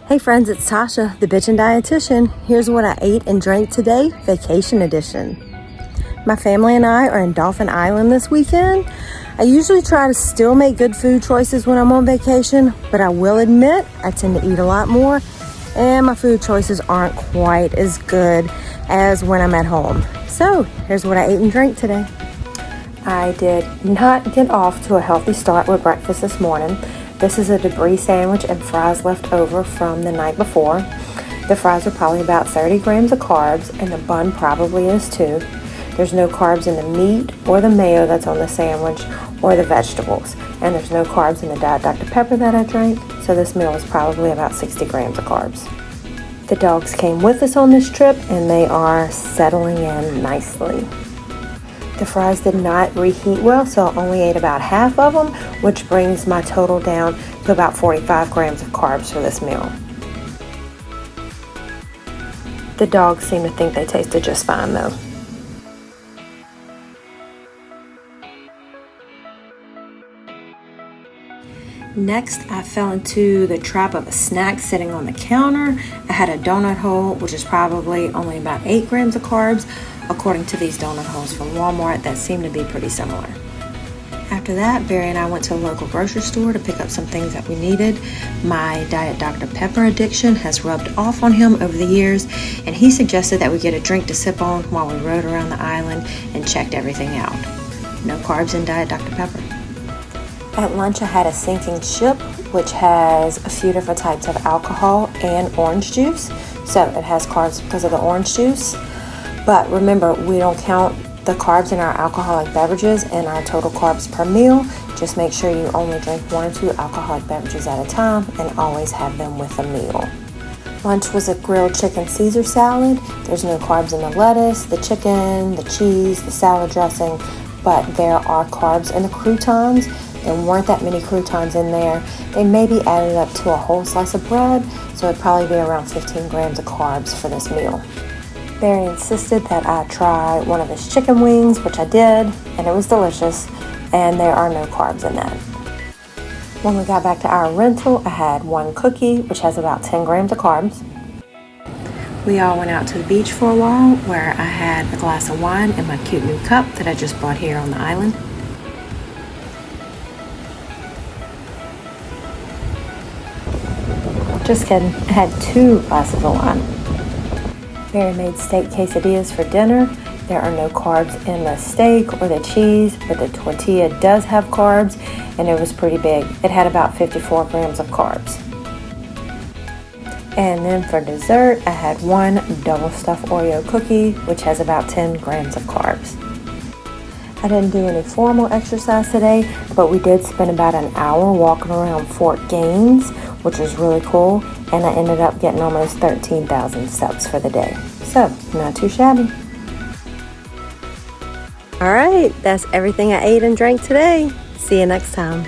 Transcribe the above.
Hey friends, it's Tasha, the Bitchin' Dietitian. Here's what I ate and drank today, vacation edition. My family and I are in Dauphin Island this weekend. I usually try to still make good food choices when I'm on vacation, but I will admit I tend to eat a lot more, and my food choices aren't quite as good as when I'm at home. So here's what I ate and drank today. I did not get off to a healthy start with breakfast this morning. This is a debris sandwich and fries left over from the night before. The fries are probably about 30 grams of carbs, and the bun probably is too. There's no carbs in the meat or the mayo that's on the sandwich or the vegetables. And there's no carbs in the Diet Dr. Pepper that I drank, so this meal is probably about 60 grams of carbs. The dogs came with us on this trip, and they are settling in nicely. The fries did not reheat well, so I only ate about half of them, which brings my total down to about 45 grams of carbs for this meal. The dogs seem to think they tasted just fine though. Next, I fell into the trap of a snack sitting on the counter. I had a donut hole, which is probably only about 8 grams of carbs, according to these donut holes from Walmart that seem to be pretty similar. After that, Barry and I went to a local grocery store to pick up some things that we needed. My Diet Dr. Pepper addiction has rubbed off on him over the years, and he suggested that we get a drink to sip on while we rode around the island and checked everything out. No carbs in Diet Dr. Pepper. At lunch, I had a sinking ship, which has a few different types of alcohol and orange juice. So it has carbs because of the orange juice. But remember, we don't count the carbs in our alcoholic beverages in our total carbs per meal. Just make sure you only drink 1 or 2 alcoholic beverages at a time and always have them with a meal. Lunch was a grilled chicken Caesar salad. There's no carbs in the lettuce, the chicken, the cheese, the salad dressing, but there are carbs in the croutons. There weren't that many croutons in there. They maybe added up to a whole slice of bread, so it'd probably be around 15 grams of carbs for this meal. Barry insisted that I try one of his chicken wings, which I did, and it was delicious, and there are no carbs in that. When we got back to our rental, I had 1 cookie, which has about 10 grams of carbs. We all went out to the beach for a while, where I had a glass of wine in my cute new cup that I just bought here on the island. Just kidding, I had 2 glasses of wine. Barry made steak quesadillas for dinner. There are no carbs in the steak or the cheese, but the tortilla does have carbs, and it was pretty big. It had about 54 grams of carbs. And then for dessert, I had 1 double stuffed Oreo cookie, which has about 10 grams of carbs. I didn't do any formal exercise today, but we did spend about an hour walking around Fort Gaines, which was really cool, and I ended up getting almost 13,000 steps for the day. So, not too shabby. All right, that's everything I ate and drank today. See you next time.